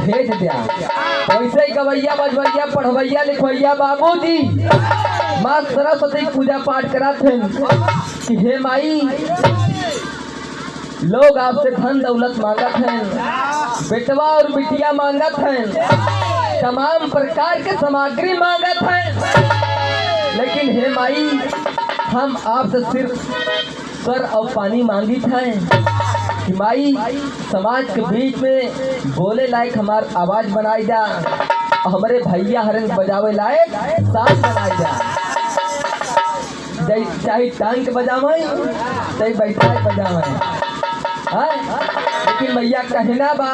भेज दिया। वैसे ही गवैया बजवैया पढ़वैया लिखवैया बाबूजी माँ सरस्वती पूजा पाठ कराते कि हे माई लोग आपसे धन दौलत मांगत हैं, बेटवा और बिटिया मांगत हैं, तमाम प्रकार के सामग्री मांगत हैं, लेकिन हे माई हम आपसे सिर्फ सर और पानी मांगी थे कि माई समाज के बीच में बोले लायक हमार आवाज बनाई जा, हमारे भैया हरन बजावे लायक साथ बनाई जा, चाहे टांग के बजावे चाहे बैठा के बजावे, लेकिन मैया कहना बा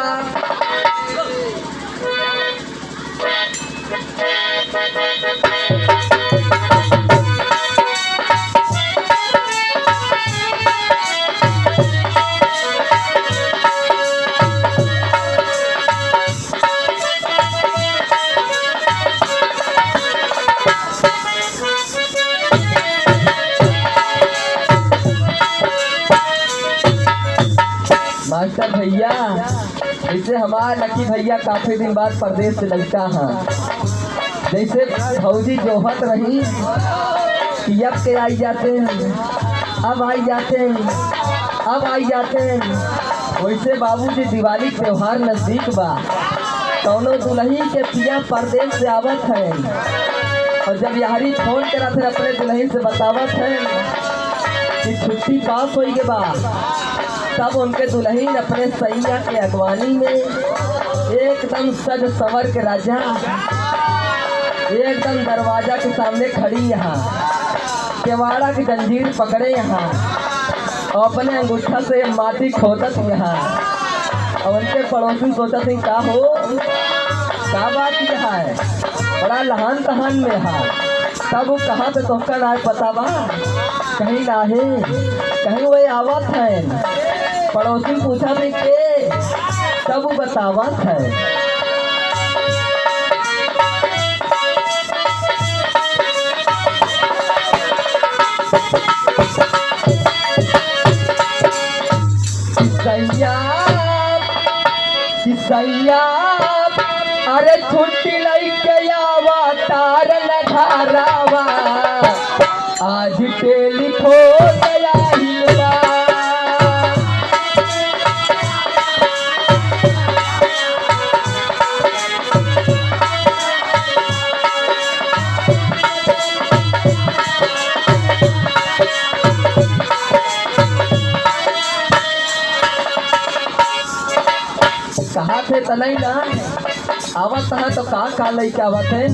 मास्टर भैया जैसे हमारे लकी भैया काफी दिन बाद प्रदेश से लगता है, जैसे फौजी जोहत रही कि अब के आई जाते हैं, अब आई जाते हैं, अब आई जाते हैं, वैसे बाबूजी दिवाली त्योहार नजदीक बा, कौनो दुल्ही के पिया प्रदेश से आवत है और जब यारी फोन करा फिर अपने दुल्ही से बतावत है कि छुट्टी पास हो गए बा, तब उनके दुल्हन अपने सैया के अगवानी में एकदम सज संवर के राजा एकदम दरवाजा के सामने खड़ी यहाँ केवाड़ा की जंजीर पकड़े यहाँ और अपने अंगूठा से माटी खोदत यहाँ और उनके पड़ोसी सोचा थी का हो क्या बात यह है, बड़ा लहान तहान में है, तब वो कहाँ पे तोहका ना पता बा, कहीं ना है कहीं वही आवत है, पड़ोसी पूछा भी के तब वो बतावत है। सैया अरे छुट्टी लैके आवा तार लघारावा आज टेलीफोन आइलबा, कहा थे तनई ना आवत है तो का लैके आवत है,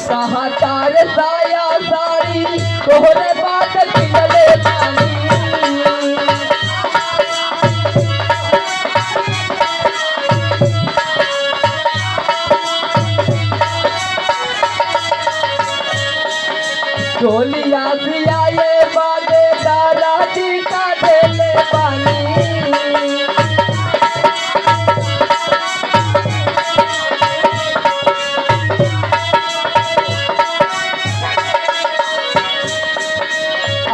कहा तारे साया साड़ी तोहरे बात किनले पानी, चोलिया दिया ये बाले दारा जी का देले पानी,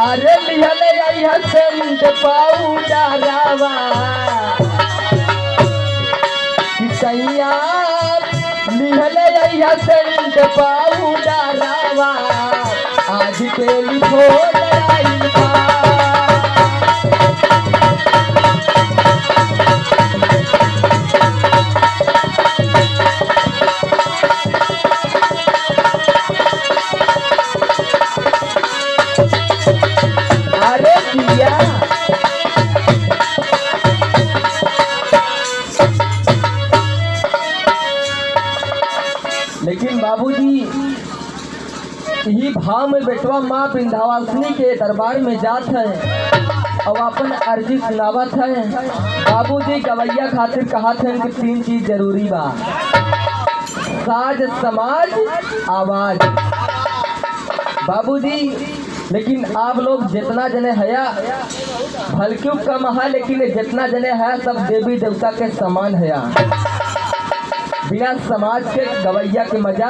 अरे लिहले आई हसंत पाउडरावा सैया लिहले आई हसंत पाउडरावा आज टेलीफोन आइलबा, अरे दिया लेकिन बाबूजी यही भाव में बेटवा माँ विंध्यवासिनी के दरबार में जात है और अपन अर्जी सुनावत है। बाबूजी गवैया खातिर कहा थे कि 3 चीज जरूरी बा, साज समाज आवाज। बाबूजी लेकिन आप लोग जितना जने हया भलक्यों कम है, लेकिन जितना जने है सब देवी देवता के समान है, बिना समाज के गवैया के मजा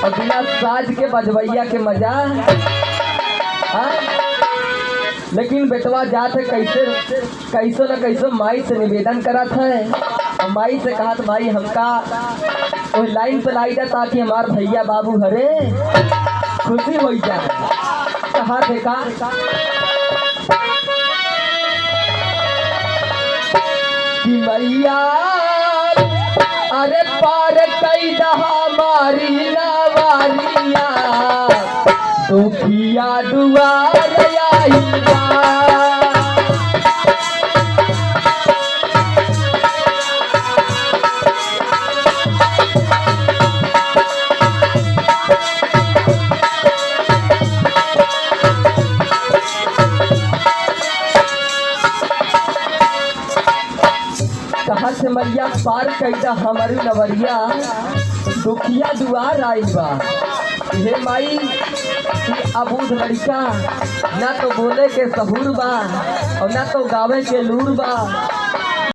और बिना साज के बजवैया के मजा। लेकिन बेटवा जात है कैसे कैसो न कैसो माई से निवेदन करत है और माई से कहा तो भाई हमका वो लाइन पे लाई जा ताकि हमार भैया बाबू हरे खुशी हो जाए। कहा देखा कि मैया अरे पार कई दहा मारी नवारिया दुखिया दुआर आई बा। कहा से मैया पार कैदा हमारी नवरिया दुखिया दुआर आई बा। हे माई अबूध लड़का ना तो बोले के सहूर बा और ना तो गावे के लूर बा